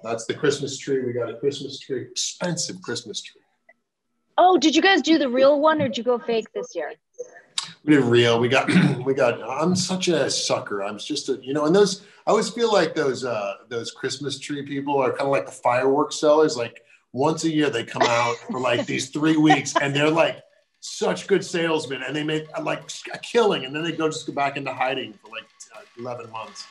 That's the Christmas tree. We got a Christmas tree, expensive Christmas tree. Oh, did you guys do the real one or did you go fake this year? We did real. We got. I'm such a sucker. I'm just and those. I always feel like those Christmas tree people are kind of like the fireworks sellers. Like once a year they come out for like these 3 weeks, and they're like such good salesmen, and they make like a killing, and then they go back into hiding for like 11 months.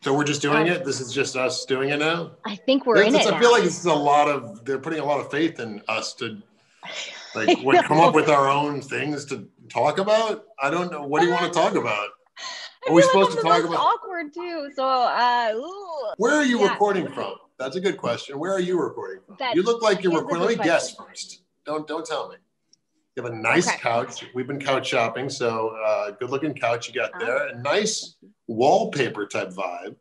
So we're just doing it? This is just us doing it now? I think we're in it now. I feel like this is they're putting a lot of faith in us to come up with our own things to talk about. I don't know. What do you want to talk about? Are we supposed to talk about? Awkward too. So, where are you recording from? That's a good question. Where are you recording from? You look like you're recording. Let me guess first. Don't tell me. You have a nice couch. We've been couch shopping, so good looking couch you got there. A nice wallpaper type vibe.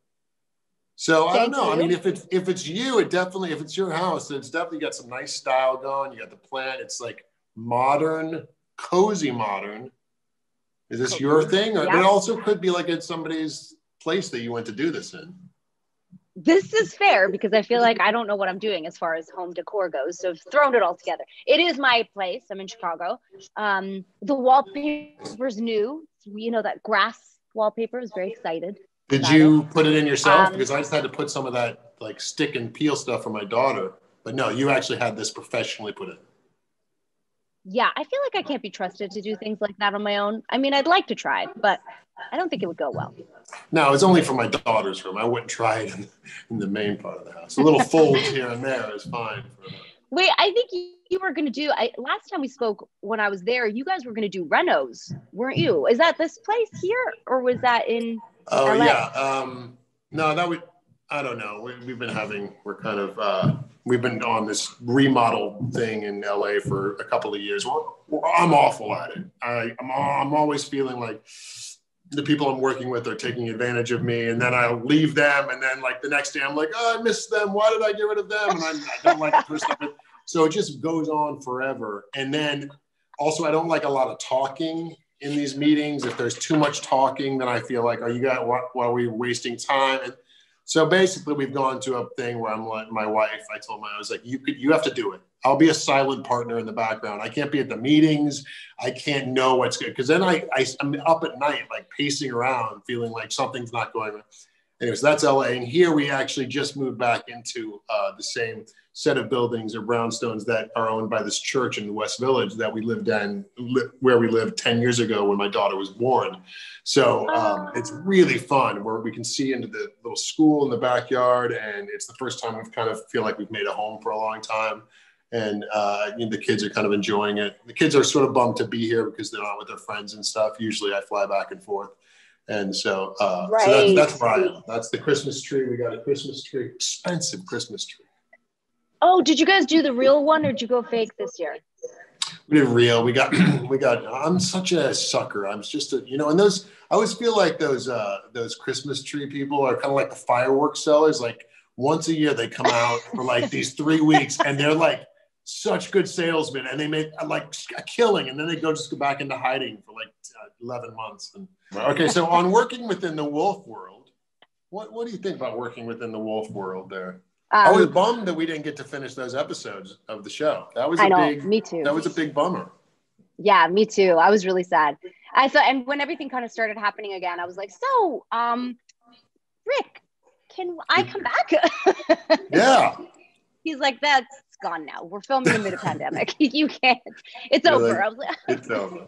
So I don't know. I mean, if it's you, if it's your house, it's definitely got some nice style going. You got the plant. It's like modern, cozy modern. Is this your thing? Or, but it also could be like at somebody's place that you went to do this in. This is fair because I feel like I don't know what I'm doing as far as home decor goes. So I've thrown it all together. It is my place. I'm in Chicago. The wallpaper's new. That grass wallpaper. I was very excited. Did you put it in yourself? Because I just had to put some of that like stick and peel stuff for my daughter. But no, you actually had this professionally put in. Yeah, I feel like I can't be trusted to do things like that on my own. I mean, I'd like to try, but I don't think it would go well. No, it's only for my daughter's room. I wouldn't try it in the main part of the house. A little folds here and there is fine. Wait, I think you were going to do, last time we spoke when I was there, you guys were going to do renos, weren't you? Is that this place here or was that in LA? Yeah. No, I don't know. We've been on this remodel thing in LA for a couple of years. I'm awful at it. I'm always feeling like the people I'm working with are taking advantage of me, and then I'll leave them, and then like the next day I'm like, oh, I miss them. Why did I get rid of them? And I don't like the first time. So it just goes on forever. And then also I don't like a lot of talking in these meetings. If there's too much talking, then I feel like, are we wasting time? And so basically we've gone to a thing where I'm like, my wife, I told I was like, you have to do it. I'll be a silent partner in the background. I can't be at the meetings. I can't know what's good. Cause then I'm up at night, like pacing around, feeling like something's not going on. Anyways, that's LA. And here we actually just moved back into the same set of buildings or brownstones that are owned by this church in the West Village that we lived in, where we lived 10 years ago when my daughter was born. So it's really fun where we can see into the little school in the backyard. And it's the first time we've kind of feel like we've made a home for a long time. And the kids are kind of enjoying it. The kids are sort of bummed to be here because they're not with their friends and stuff. Usually I fly back and forth. And so, so that's Brian. That's the Christmas tree. We got a Christmas tree, expensive Christmas tree. Oh, did you guys do the real one or did you go fake this year? We did real. We got, I'm such a sucker. I'm just and those, I always feel like those Christmas tree people are kind of like the fireworks sellers. Like once a year they come out for like these 3 weeks, and they're like such good salesmen, and they make like a killing, and then they go back into hiding for like 11 months. Okay, so on working within the wolf world, what do you think about working within the wolf world there? I was bummed that we didn't get to finish those episodes of the show. That was me too. That was a big bummer. Yeah, me too. I was really sad. And when everything kind of started happening again, I was like, so, Rick, can I come back? Yeah. He's like, that's gone now. We're filming amid a pandemic. You can't. It's over. I was like, it's over.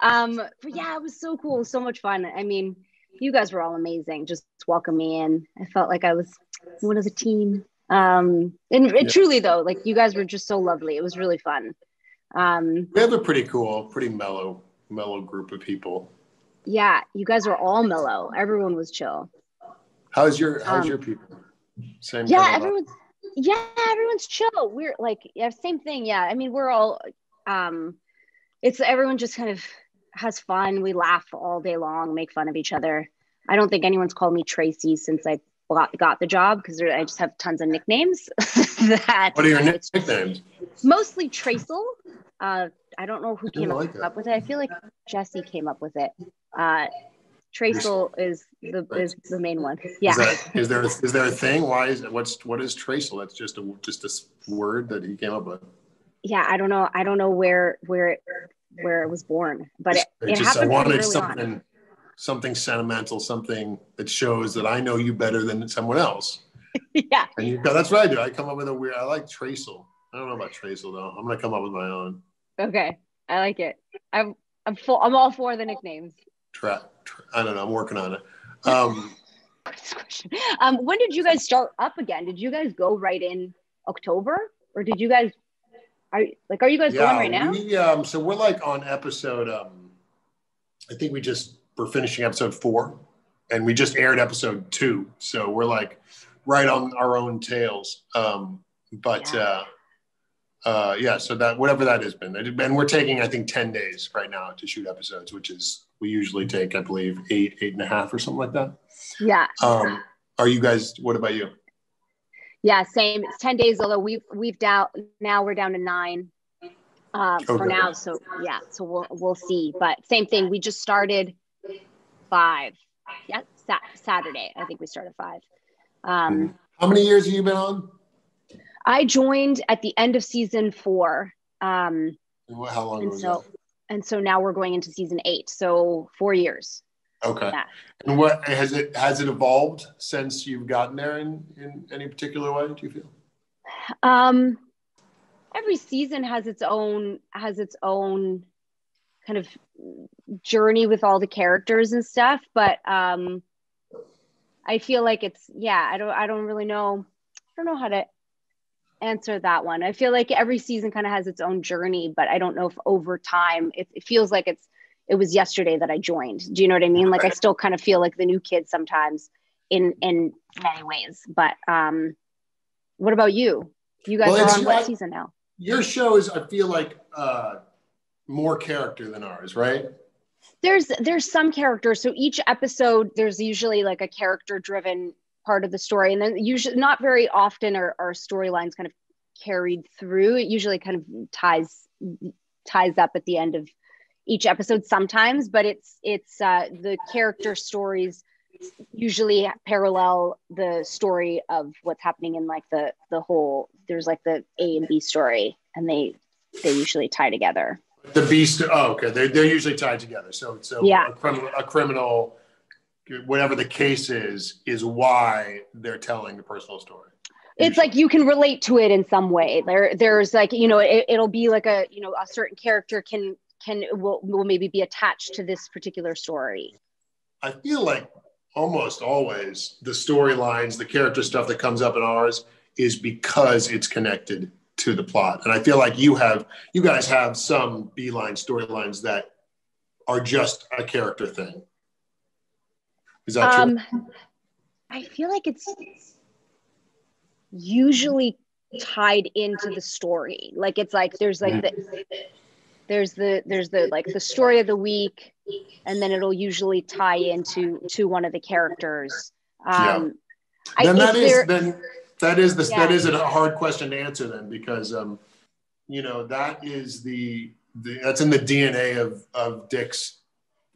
But yeah, it was so cool. So much fun. I mean, you guys were all amazing. Just welcome me in. I felt like I was one of the team. Truly though, like you guys were just so lovely. It was really fun. We have a pretty cool, pretty mellow group of people. Yeah, you guys were all mellow. Everyone was chill. How's your people? Same. Yeah, everyone's chill. We're like, same thing. Yeah, I mean, we're all. It's everyone just kind of has fun. We laugh all day long, make fun of each other. I don't think anyone's called me Tracy since I got the job because I just have tons of nicknames. What are your nicknames? Mostly Tracer, I don't know who I came like up with it. I feel like Jesse came up with it. Tracy is the main one. Yeah. Is there a thing? What is Tracy? That's just a word that he came up with. Yeah, I don't know where it was born, but it happened pretty early on. Something sentimental, something that shows that I know you better than someone else. Yeah. And that's what I do. I come up with I like Tracy. I don't know about Tracy though. I'm gonna come up with my own. Okay, I like it. I'm all for the nicknames. I don't know. I'm working on it. When did you guys start up again? Did you guys go right in October, or did you guys are you guys going right now? So we're like on episode. I think we're finishing episode 4, and we just aired episode 2. So we're like right on our own tails. So that whatever that has been, and we're taking I think 10 days right now to shoot episodes, which is we usually take I believe 8.5 or something like that. Yeah. Are you guys? What about you? Yeah, same. It's 10 days, although we're down to 9 for now. So yeah, so we'll see. But same thing. We just started 5. Yeah, Saturday. I think we started 5. How many years have you been on? I joined at the end of season 4. How long was that? And so now we're going into season 8. So 4 years. Okay. Yeah. And what has it evolved since you've gotten there in any particular way, do you feel? Every season has its own kind of journey with all the characters and stuff, but I feel like I don't really know. I don't know how to answer that one. I feel like every season kind of has its own journey, but I don't know if over time it feels like it was yesterday that I joined. Do you know what I mean? Like I still kind of feel like the new kid sometimes in many ways. But what about you? You guys are on what season now? Your show is, I feel like, more character than ours, right? There's some characters. So each episode, there's usually like a character-driven part of the story, and then usually not very often are storylines kind of carried through. It usually kind of ties up at the end of each episode sometimes, but it's the character stories usually parallel the story of what's happening in like the whole. There's like the A and B story, and they usually tie together. The B okay, they're usually tied together. So yeah, a criminal, whatever the case is why they're telling the personal story. It's like you can relate to it in some way. There's like it'll be like a certain character will maybe be attached to this particular story. I feel like almost always the storylines, the character stuff that comes up in ours is because it's connected to the plot. And I feel like you guys have some beeline storylines that are just a character thing. Is that true? I feel like it's usually tied into the story. Like it's like there's like there's the like the story of the week, and then it'll usually tie into one of the characters. That is a hard question to answer then, because that is that's in the DNA of Dick's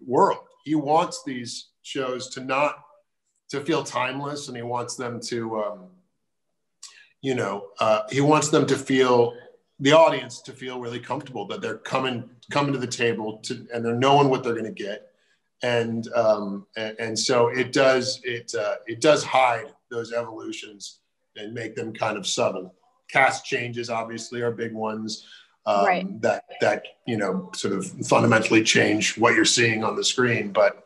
world. He wants these shows to feel timeless, and he wants them to he wants them to feel, the audience to feel really comfortable that they're coming to the table and they're knowing what they're going to get. And so it does hide those evolutions and make them kind of subtle. Cast changes obviously are big ones, right, that sort of fundamentally change what you're seeing on the screen. But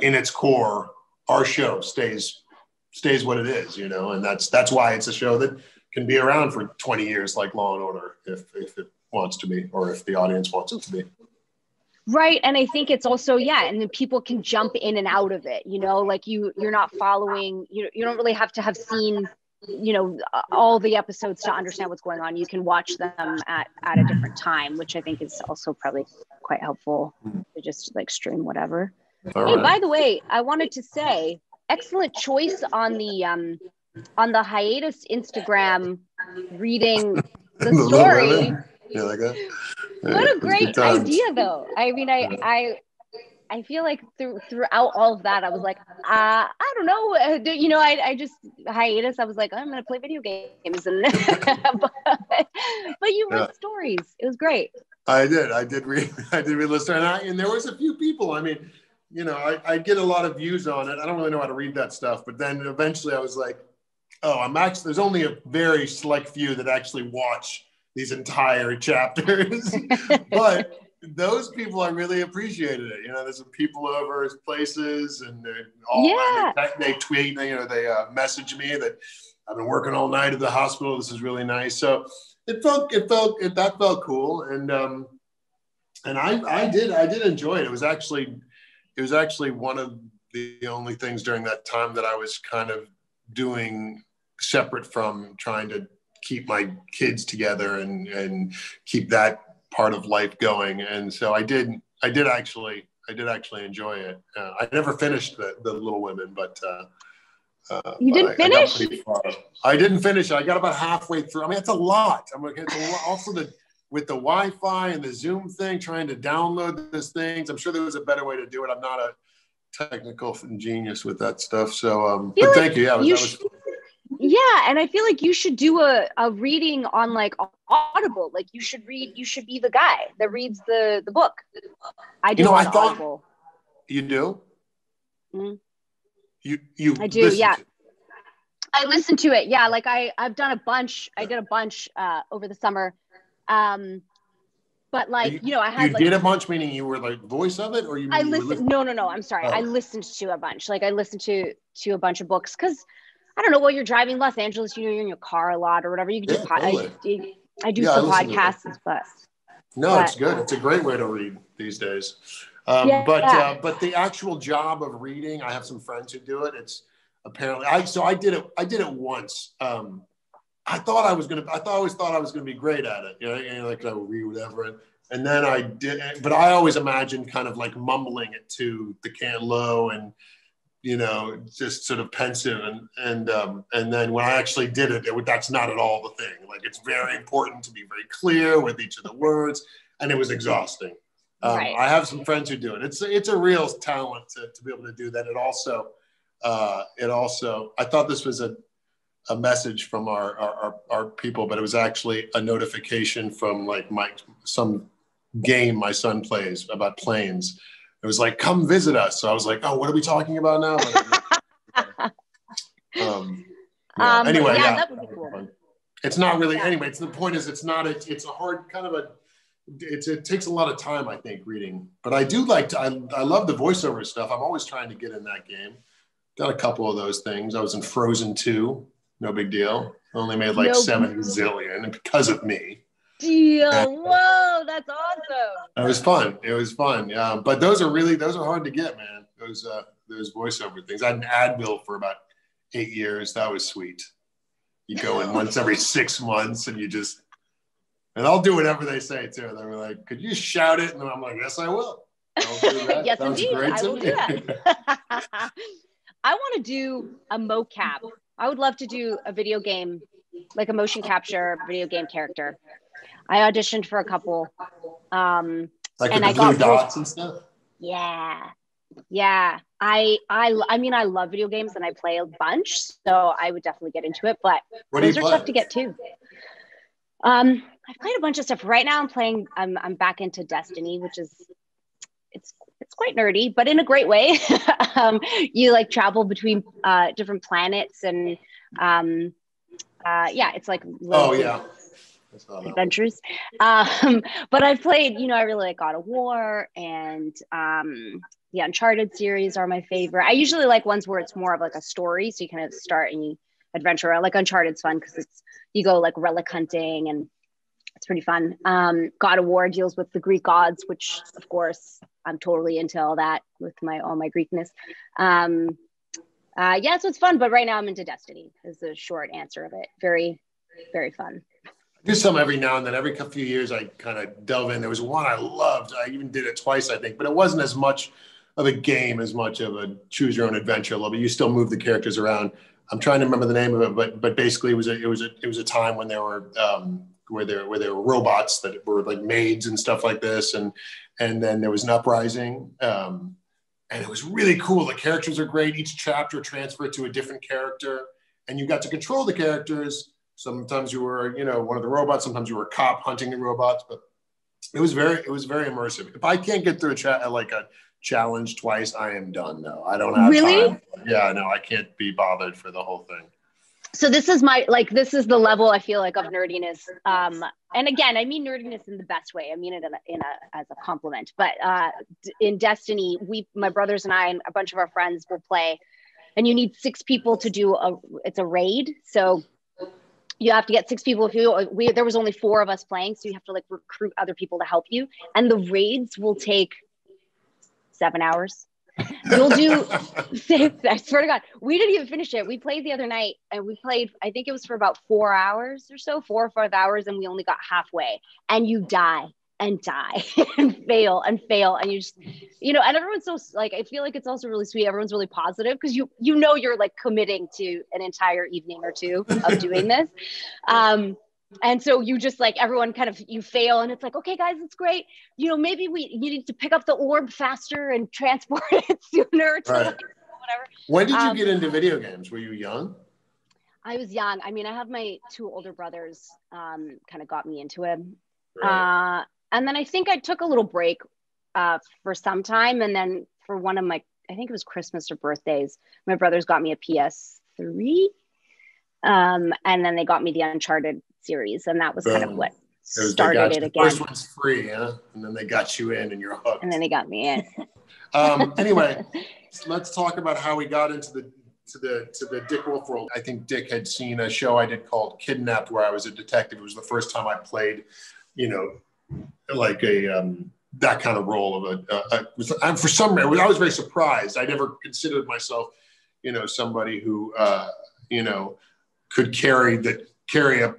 in its core, our show stays what it is, and that's why it's a show that can be around for 20 years, like Law and Order, if it wants to be, or if the audience wants it to be. Right. And I think it's also, and then people can jump in and out of it, like you're not following, you don't really have to have seen, all the episodes to understand what's going on. You can watch them at a different time, which I think is also probably quite helpful to just like stream whatever. All right. By the way, I wanted to say, excellent choice on the hiatus Instagram reading the story. Yeah, like that. What a great idea, though. I mean, I feel like throughout all of that, I was like, I don't know, I just hiatus. I was like, I'm gonna play video games, and but you read stories. It was great. I did read the story, and there was a few people. I mean, I get a lot of views on it. I don't really know how to read that stuff, but then eventually I was like, oh, there's only a very select few that actually watch these entire chapters, but those people, I really appreciated it. There's some people over places, and they tweet, they message me that I've been working all night at the hospital. This is really nice. So that felt cool. And I did enjoy it. It was actually one of the only things during that time that I was kind of doing separate from trying to keep my kids together and keep that part of life going. And so I did actually enjoy it. I never finished the Little Women, but you didn't finish? I didn't finish. I got about halfway through. I mean, it's a lot. It's a lot. Also, with the Wi-Fi and the Zoom thing, trying to download these things. I'm sure there was a better way to do it. I'm not a technical genius with that stuff. So, but thank you. Yeah, that was yeah, and I feel like you should do a reading on like Audible. Like you should be the guy that reads the book. I do on Audible. You do? Mm-hmm. I do, yeah. I listened to it. Yeah, like I've done a bunch. I did a bunch over the summer. But like, I had you did a bunch, meaning you were like voice of it, or you? I listened. No. I'm sorry. Oh. I listened to a bunch. Like I listened to a bunch of books because I don't know. While you're driving Los Angeles, you're in your car a lot or whatever. You can do. Totally. I do some podcasts, but it's good. It's a great way to read these days. But the actual job of reading, I have some friends who do it. It's apparently I did it once. I always thought I was gonna be great at it. Like I would read whatever, and then I did. But I always imagined kind of like mumbling it to the can low and just sort of pensive, and then when I actually did it, that's not at all the thing. Like it's very important to be very clear with each of the words, and it was exhausting. Right. I have some friends who do it. It's a real talent to be able to do that. It also I thought this was a message from our people, but it was actually a notification from like some game my son plays about planes. It was like, come visit us. So I was like, oh, what are we talking about now? Anyway, that would be cool. It's not really, anyway, the point is it's a hard kind of it takes a lot of time, I think, reading. But I do I love the voiceover stuff. I'm always trying to get in that game. Got a couple of those things. I was in Frozen 2. No big deal. Only made like 7 zillion because of me. Whoa, that's awesome. It was fun. Yeah, but those are hard to get, man. Those voiceover things. I had an Advil for about 8 years. That was sweet. You go in once every 6 months, and and I'll do whatever they say too. They were like, "Could you shout it?" And I'm like, "Yes, I will." I'll do that. Yes, indeed. I will do that. I want to do a mocap. I would love to do a video game, like a motion capture video game character. I auditioned for a couple. Like and with the blue dots and stuff? Yeah. I mean, I love video games and I play a bunch, so I would definitely get into it, but those are tough to get too. I've played a bunch of stuff. Right now I'm back into Destiny, which is, it's quite nerdy, but in a great way. You like travel between different planets and it's like adventures. But I've played, I really like God of War, and the Uncharted series are my favorite. I usually like ones where it's more of like a story, so you kind of start and you adventure. Like Uncharted's fun because you go like relic hunting and it's pretty fun. God of War deals with the Greek gods, which of course I'm totally into all that with all my Greekness. So it's fun, but right now I'm into Destiny is the short answer of it. Very, very fun. I do some every now and then. Every few years I kind of delve in. There was one I loved. I even did it twice, I think, but it wasn't as much of a game as much of a choose your own adventure a little bit. You still move the characters around. I'm trying to remember the name of it, but basically it was a time when there were where there were robots that were like maids and stuff like this, and then there was an uprising, and it was really cool. The characters are great. Each chapter transferred to a different character, and you got to control the characters. Sometimes you were, one of the robots. Sometimes you were a cop hunting the robots. But it was very immersive. If I can't get through a challenge twice, I am done. No, I don't have time. Yeah, no, I can't be bothered for the whole thing. So this is the level I feel like of nerdiness. And again, I mean nerdiness in the best way. I mean it as a compliment. But in Destiny, my brothers and I and a bunch of our friends will play, and you need 6 people to do it's a raid. So you have to get 6 people. There was only 4 of us playing, so you have to like recruit other people to help you. And the raids will take 7 hours. You'll do, I swear to God, we didn't even finish it. We played the other night, and we played, I think it was for about 4 hours or so, 4 or 5 hours, and we only got halfway. And you die and die and fail, and you just, and everyone's so like, I feel like it's also really sweet. Everyone's really positive because you're like committing to an entire evening or 2 of doing this. And so you just like, everyone kind of, you fail, and it's like, okay, guys, it's great. Maybe you need to pick up the orb faster and transport it sooner to right. Whatever. When did you get into video games? Were you young? I was young. I mean, I have my 2 older brothers kind of got me into it. Right. And then I think I took a little break for some time. And then for one of my, I think it was Christmas or birthdays, my brothers got me a PS3. And then they got me the Uncharted series. And that was kind of what started it again. First one's free, huh? And then they got you in and you're hooked. And then they got me in. Anyway, let's talk about how we got into the Dick Wolf world. I think Dick had seen a show I did called Kidnapped, where I was a detective. It was the first time I played, like that kind of role of for some reason, I was very surprised. I never considered myself, somebody who, could carry the character,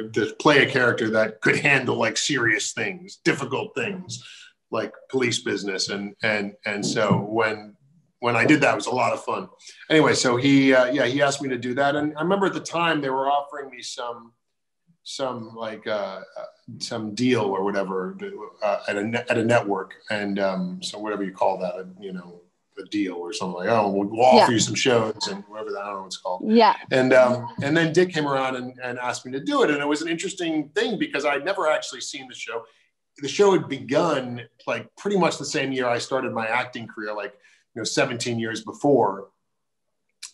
to play a character that could handle like serious things, difficult things, like police business, and so when I did that, it was a lot of fun. Anyway, so he asked me to do that, and I remember at the time they were offering me some deal or whatever at a network, and so whatever you call that, a deal or something, like, oh, we'll offer you some shows and whatever that, I don't know what it's called. Yeah. And then Dick came around and asked me to do it. And it was an interesting thing because I'd never actually seen the show. The show had begun like pretty much the same year I started my acting career, like, 17 years before.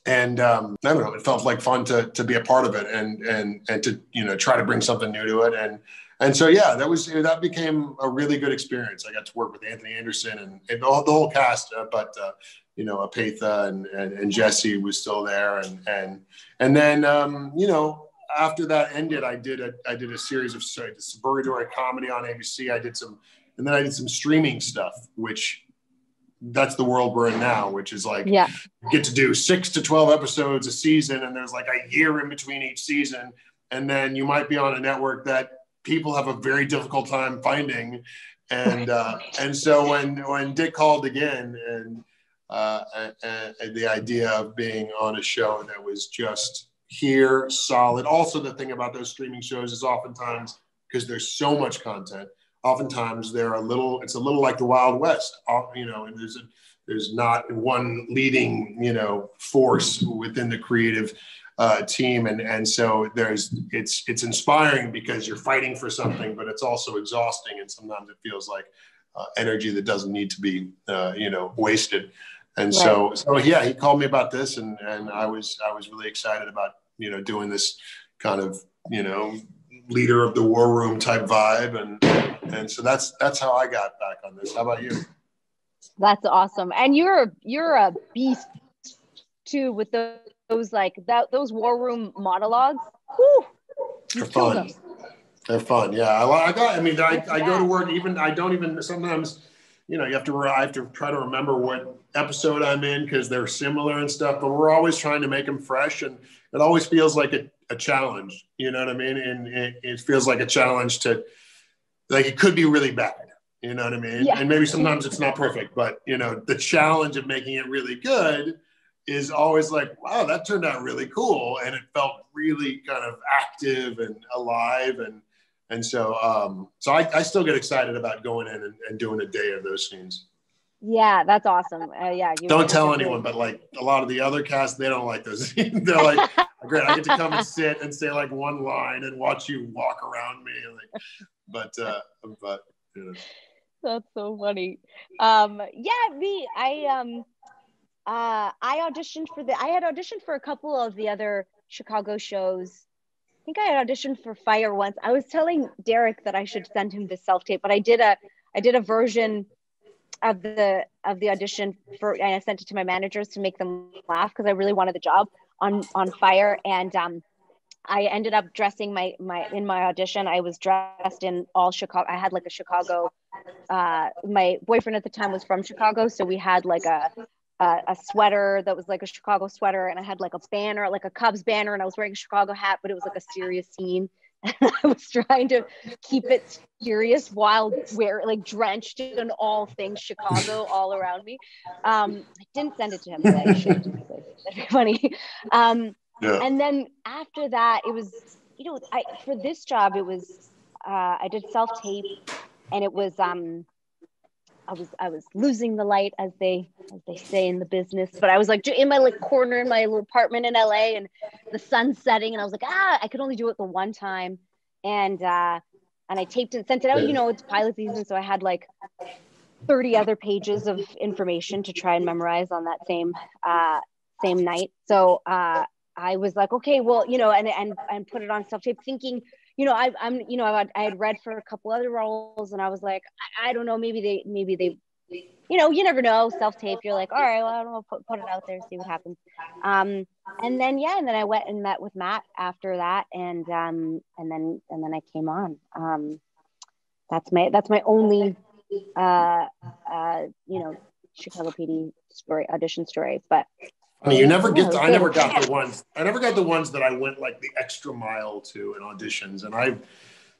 And I don't know, it felt like fun to be a part of it and to, try to bring something new to it. And so, yeah, that became a really good experience. I got to work with Anthony Anderson and the whole cast, but Apatha and Jesse was still there. And then, after that ended, I did a series of suburgatory comedy on ABC. I did some streaming stuff, which that's the world we're in now, which is like, you get to do 6 to 12 episodes a season. And there's like a year in between each season. And then you might be on a network that people have a very difficult time finding. And so when Dick called again and the idea of being on a show that was just here, solid. Also, the thing about those streaming shows is oftentimes, because there's so much content, oftentimes it's a little like the Wild West. And there's not one leading, force within the creative team. And so it's inspiring because you're fighting for something, but it's also exhausting. And sometimes it feels like energy that doesn't need to be, wasted. And so yeah, he called me about this and I was really excited about, doing this kind of, leader of the war room type vibe. And so that's how I got back on this. How about you? That's awesome. And you're a beast too with those those war room monologues. Whew, they're fun. They're fun. Yeah. I go to work, I don't even sometimes, I have to try to remember what episode I'm in because they're similar and stuff, but we're always trying to make them fresh. And it always feels like a challenge, you know what I mean? And it feels like a challenge to, like, it could be really bad, you know what I mean? Yeah. And maybe sometimes it's not perfect, but, the challenge of making it really good is always like, wow, that turned out really cool. And it felt really kind of active and alive. And so I still get excited about going in and doing a day of those scenes. Yeah, that's awesome. Yeah, don't tell anyone, but like a lot of the other cast, they don't like those scenes. They're like, great, I get to come and sit and say like one line and watch you walk around me. Like, but you know. That's so funny. I auditioned I had auditioned for a couple of the other Chicago shows. I think I had auditioned for Fire once. I was telling Derek that I should send him the self-tape, but I did a version of the audition and I sent it to my managers to make them laugh because I really wanted the job on Fire. And I ended up dressing in my audition. I was dressed in all Chicago. I had like a Chicago. My boyfriend at the time was from Chicago, so we had like a sweater that was like a Chicago sweater, and I had like a banner, like a Cubs banner, and I was wearing a Chicago hat, but it was like a serious scene. And I was trying to keep it serious while drenched in all things Chicago all around me. I didn't send it to him, but I should. That'd be funny. And then after that, it was, for this job, it was, I did self-tape, and it was, I was losing the light, as they say in the business, but I was like in my corner in my little apartment in LA, and the sun's setting, and I was like, I could only do it the one time. And I taped it, sent it out, it's pilot season. So I had like 30 other pages of information to try and memorize on that same night. So I was like, okay, well, and put it on self-tape thinking, I had read for a couple other roles, and I was like, I don't know, maybe they, you never know, self-tape. You're like, all right, well, I don't know, put it out there, see what happens. And then I went and met with Matt after that, and then I came on. That's my only, Chicago PD audition story, but. I mean, I never got the ones that I went like the extra mile to in auditions. And I've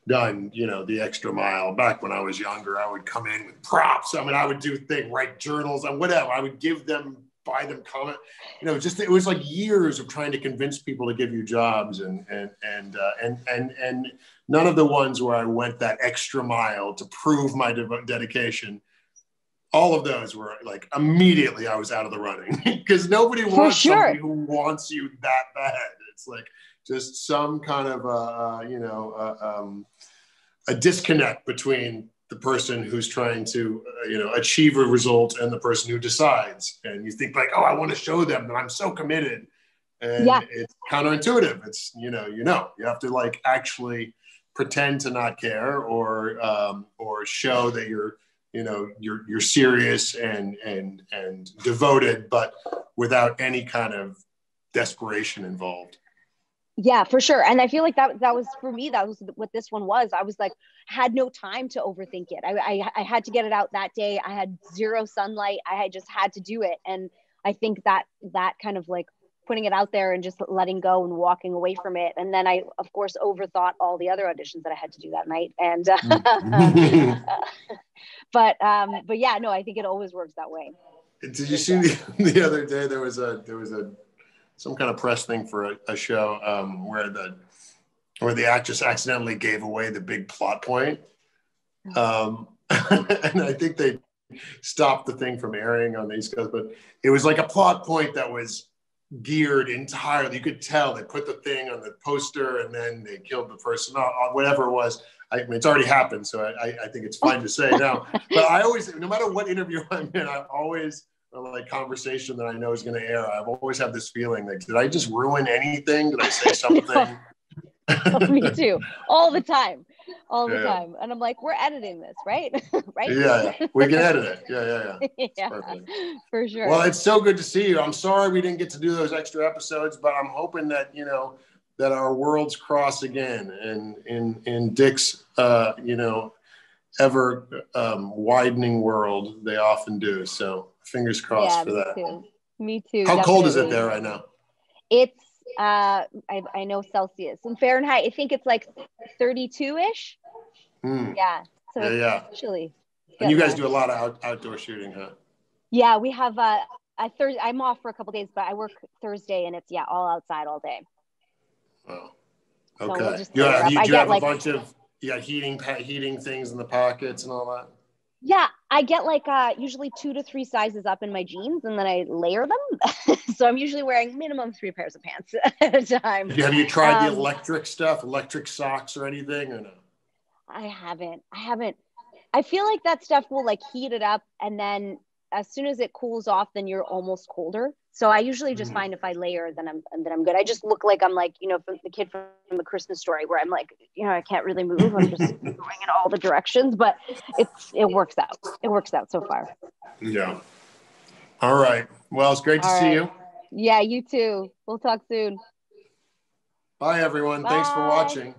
done, the extra mile. Back when I was younger, I would come in with props. I mean, I would write journals and whatever. I would buy them comment. It was like years of trying to convince people to give you jobs, and none of the ones where I went that extra mile to prove my dedication. All of those were like immediately I was out of the running because nobody wants somebody who wants you that bad. It's like just some kind of a disconnect between the person who's trying to achieve a result and the person who decides. And you think like, oh, I want to show them that I'm so committed, and it's counterintuitive. It's you have to like actually pretend to not care or show that you're serious and devoted, but without any kind of desperation involved. Yeah, for sure. And I feel like that was for me, that was what this one was. I was like, had no time to overthink it. I had to get it out that day. I had zero sunlight. I just had to do it. And I think that kind of like putting it out there and just letting go and walking away from it. And then I, of course, overthought all the other auditions that I had to do that night. And, but yeah, no, I think it always works that way. Did you see the other day, there was some kind of press thing for a show where the actress accidentally gave away the big plot point. And I think they stopped the thing from airing on the East Coast, but it was like a plot point that was geared entirely. You could tell they put the thing on the poster and then they killed the person, whatever it was. I mean, it's already happened, so I think it's fine to say now. But I always, no matter what interview I'm in, I always, like conversation that I know is going to air, I've always had this feeling like, did I just ruin anything? Did I say something? Me too. All the time. And I'm like, we're editing this, right? Right? Yeah, we can edit it. Yeah. Yeah, perfect. For sure. Well, it's so good to see you. I'm sorry we didn't get to do those extra episodes, but I'm hoping that, that our worlds cross again, and in Dick's, ever widening world, they often do. So fingers crossed for that. Me too. How cold is it there right now? It's I know Celsius. In Fahrenheit, I think it's like 32-ish. Yeah. So it's chilly. And you guys do a lot of outdoor shooting, huh? Yeah, we have I'm off for a couple days, but I work Thursday, and it's all outside all day. Oh, so okay. We'll just Do you have like, a bunch of heating things in the pockets and all that? Yeah, I get like usually 2 to 3 sizes up in my jeans, and then I layer them. So I'm usually wearing minimum 3 pairs of pants at a time. Have you tried the electric stuff, electric socks or anything, or no? I haven't. I feel like that stuff will like heat it up, and then as soon as it cools off, then you're almost colder. So I usually just find if I layer, then I'm good. I just look like I'm like, from the kid from the Christmas Story, where I'm like, I can't really move. I'm just going in all the directions, but it works out. It works out so far. Yeah. All right. Well, it's great to see you. Yeah, you too. We'll talk soon. Bye, everyone. Bye. Thanks for watching.